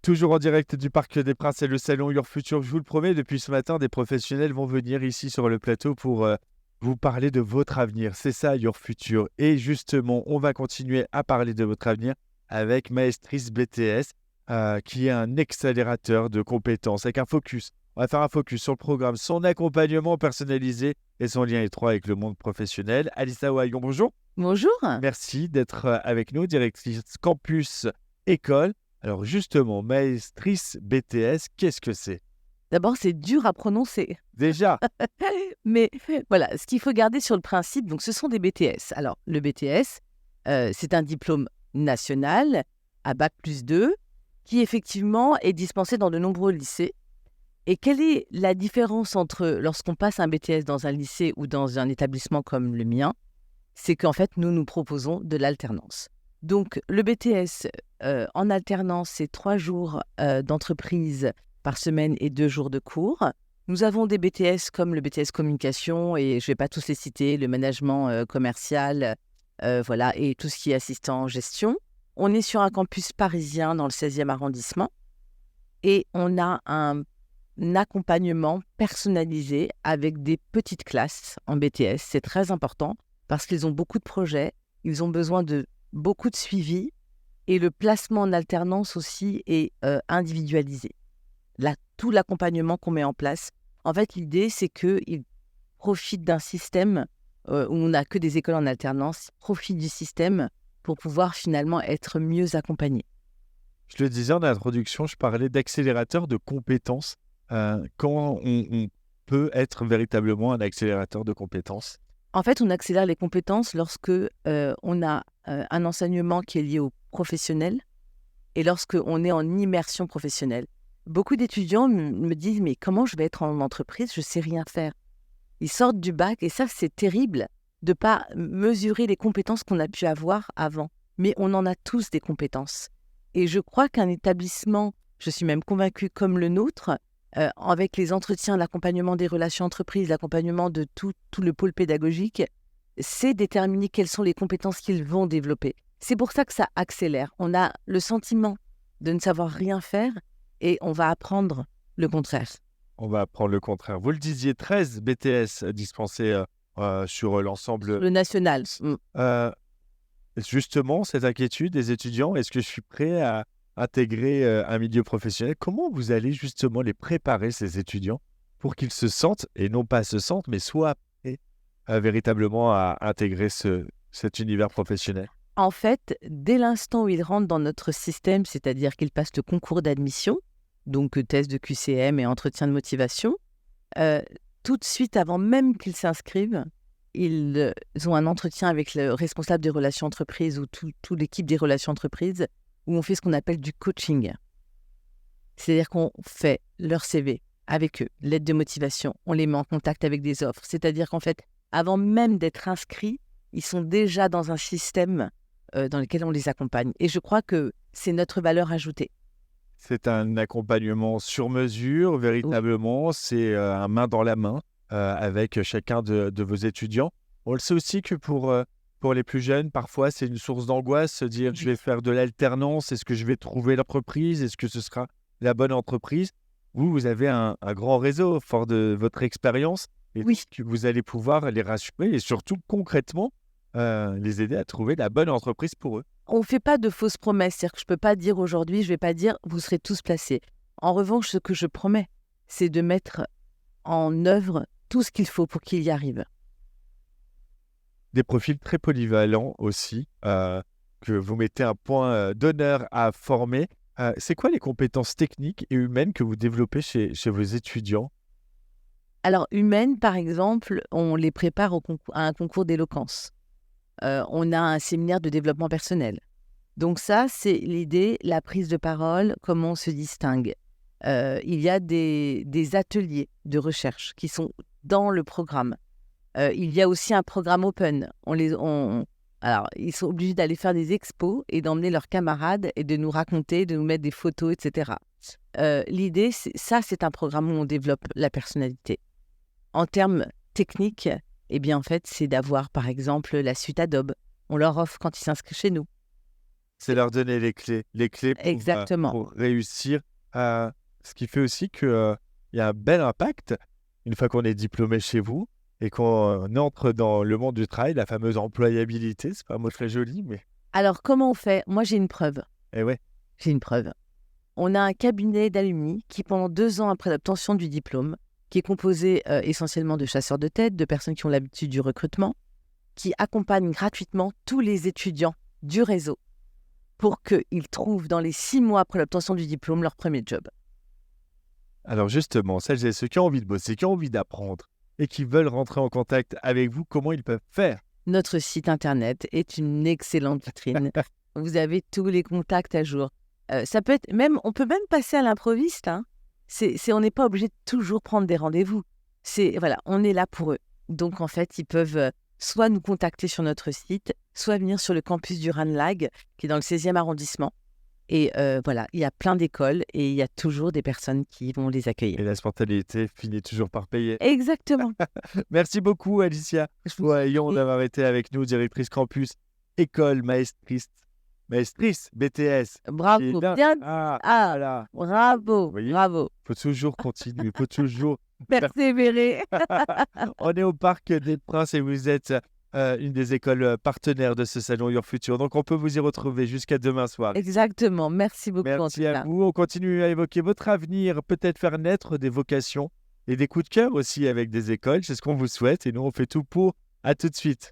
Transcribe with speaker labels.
Speaker 1: Toujours en direct du Parc des Princes et le salon Your Future, je vous le promets, depuis ce matin, des professionnels vont venir ici sur le plateau pour vous parler de votre avenir. C'est ça, Your Future. Et justement, on va continuer à parler de votre avenir avec Maestris BTS, qui est un accélérateur de compétences, avec un focus. On va faire un focus sur le programme, son accompagnement personnalisé et son lien étroit avec le monde professionnel. Alissa Wayon, bonjour.
Speaker 2: Bonjour.
Speaker 1: Merci d'être avec nous, directrice campus école. Alors justement, Maestris BTS, qu'est-ce que c'est?
Speaker 2: D'abord, c'est dur à prononcer.
Speaker 1: Déjà,
Speaker 2: Mais voilà, ce qu'il faut garder sur le principe, donc ce sont des BTS. Alors, le BTS, c'est un diplôme national à Bac+2 qui effectivement est dispensé dans de nombreux lycées. Et quelle est la différence entre lorsqu'on passe un BTS dans un lycée ou dans un établissement comme le mien? C'est qu'en fait, nous proposons de l'alternance. Donc, le BTS en alternance, c'est 3 jours d'entreprise par semaine et 2 jours de cours. Nous avons des BTS comme le BTS communication, et je ne vais pas tous les citer, le management commercial, voilà, et tout ce qui est assistant en gestion. On est sur un campus parisien dans le 16e arrondissement et on a un accompagnement personnalisé avec des petites classes en BTS. C'est très important parce qu'ils ont beaucoup de projets, ils ont besoin de beaucoup de suivi et le placement en alternance aussi est individualisé. Là, tout l'accompagnement qu'on met en place, en fait, l'idée, c'est qu'ils profitent d'un système où on n'a que des écoles en alternance, ils profitent du système pour pouvoir finalement être mieux accompagnés.
Speaker 1: je le disais en introduction, je parlais d'accélérateur de compétences. Quand on peut être véritablement un accélérateur de compétences?
Speaker 2: En fait, on accélère les compétences lorsque on a un enseignement qui est lié au professionnel et lorsque on est en immersion professionnelle. Beaucoup d'étudiants me disent « mais comment je vais être en entreprise? Je ne sais rien faire ». Ils sortent du bac et ça, c'est terrible de ne pas mesurer les compétences qu'on a pu avoir avant. Mais on en a tous des compétences. Et je crois qu'un établissement, je suis même convaincue comme le nôtre, avec les entretiens, l'accompagnement des relations entreprises, l'accompagnement de tout le pôle pédagogique, c'est déterminer quelles sont les compétences qu'ils vont développer. C'est pour ça que ça accélère. On a le sentiment de ne savoir rien faire et on va apprendre le contraire.
Speaker 1: On va apprendre le contraire. Vous le disiez, 13 BTS dispensés sur l'ensemble.
Speaker 2: Le national.
Speaker 1: Euh, Justement, cette inquiétude des étudiants, est-ce que je suis prêt à intégrer un milieu professionnel? Comment vous allez justement les préparer, ces étudiants, pour qu'ils se sentent, et non pas se sentent, mais soient prêts véritablement à intégrer cet univers professionnel?
Speaker 2: En fait, dès l'instant où ils rentrent dans notre système, c'est-à-dire qu'ils passent le concours d'admission, donc test de QCM et entretien de motivation, tout de suite, avant même qu'ils s'inscrivent, ils ont un entretien avec le responsable des relations entreprises ou toute l'équipe des relations entreprises où on fait ce qu'on appelle du coaching. C'est-à-dire qu'on fait leur CV avec eux, lettre de motivation, on les met en contact avec des offres. C'est-à-dire qu'en fait, avant même d'être inscrits, ils sont déjà dans un système dans lequel on les accompagne. Et je crois que c'est notre valeur ajoutée.
Speaker 1: C'est un accompagnement sur mesure, véritablement. C'est un main dans la main avec chacun de vos étudiants. On le sait aussi que pour les plus jeunes, parfois, c'est une source d'angoisse, se dire je vais faire de l'alternance, est-ce que je vais trouver l'entreprise, est-ce que ce sera la bonne entreprise? Vous avez un grand réseau, fort de votre expérience, et
Speaker 2: Oui.
Speaker 1: que vous allez pouvoir les rassurer et surtout concrètement les aider à trouver la bonne entreprise pour eux.
Speaker 2: On ne fait pas de fausses promesses. C'est-à-dire que je ne peux pas dire aujourd'hui, je ne vais pas dire vous serez tous placés. En revanche, ce que je promets, c'est de mettre en œuvre tout ce qu'il faut pour qu'ils y arrivent.
Speaker 1: Des profils très polyvalents aussi, que vous mettez un point d'honneur à former. C'est quoi les compétences techniques et humaines que vous développez chez vos étudiants?
Speaker 2: Alors, humaines, par exemple, on les prépare à un concours d'éloquence. On a un séminaire de développement personnel. Donc ça, c'est l'idée, la prise de parole, comment on se distingue. Il y a des ateliers de recherche qui sont dans le programme. Il y a aussi un programme open. Alors, ils sont obligés d'aller faire des expos et d'emmener leurs camarades et de nous raconter, de nous mettre des photos, etc. L'idée, c'est un programme où on développe la personnalité. En termes techniques, eh bien, en fait, c'est d'avoir, par exemple, la suite Adobe. On leur offre quand ils s'inscrivent chez nous.
Speaker 1: C'est leur donner les clés
Speaker 2: Exactement.
Speaker 1: pour réussir. Ce qui fait aussi qu'il y a un bel impact une fois qu'on est diplômé chez vous et qu'on entre dans le monde du travail, la fameuse employabilité. C'est pas un mot très joli, mais
Speaker 2: Alors, comment on fait? Moi, j'ai une preuve.
Speaker 1: eh ouais.
Speaker 2: J'ai une preuve. On a un cabinet d'alumni qui, pendant 2 ans après l'obtention du diplôme, qui est composé essentiellement de chasseurs de tête, de personnes qui ont l'habitude du recrutement, qui accompagne gratuitement tous les étudiants du réseau pour qu'ils trouvent dans les 6 mois après l'obtention du diplôme leur premier job.
Speaker 1: Alors justement, celles et ceux qui ont envie de bosser, qui ont envie d'apprendre et qui veulent rentrer en contact avec vous, comment ils peuvent faire?
Speaker 2: Notre site internet est une excellente vitrine. Vous avez tous les contacts à jour. Ça peut être même, on peut même passer à l'improviste, hein. On n'est pas obligé de toujours prendre des rendez-vous. Voilà, on est là pour eux. Donc en fait, ils peuvent soit nous contacter sur notre site, soit venir sur le campus du RANLAG, qui est dans le 16e arrondissement. Et voilà, il y a plein d'écoles et il y a toujours des personnes qui vont les accueillir.
Speaker 1: Et la spontanéité finit toujours par payer.
Speaker 2: Exactement.
Speaker 1: Merci beaucoup, Alicia.
Speaker 2: Je vous
Speaker 1: Voyons
Speaker 2: prie.
Speaker 1: d'avoir été avec nous, directrice campus, école, maestrice, BTS. Et
Speaker 2: Bravo.
Speaker 1: là,
Speaker 2: Bien.
Speaker 1: ah,
Speaker 2: Ah,
Speaker 1: voilà.
Speaker 2: bravo.
Speaker 1: Vous voyez,
Speaker 2: Bravo.
Speaker 1: il faut toujours continuer, il faut toujours.
Speaker 2: Persévérer.
Speaker 1: On est au Parc des Princes et vous êtes une des écoles partenaires de ce salon Your Future. Donc, on peut vous y retrouver jusqu'à demain soir.
Speaker 2: Exactement. Merci beaucoup en tout
Speaker 1: Merci à
Speaker 2: cas.
Speaker 1: vous. On continue à évoquer votre avenir, peut-être faire naître des vocations et des coups de cœur aussi avec des écoles. C'est ce qu'on vous souhaite et nous, on fait tout pour. À tout de suite.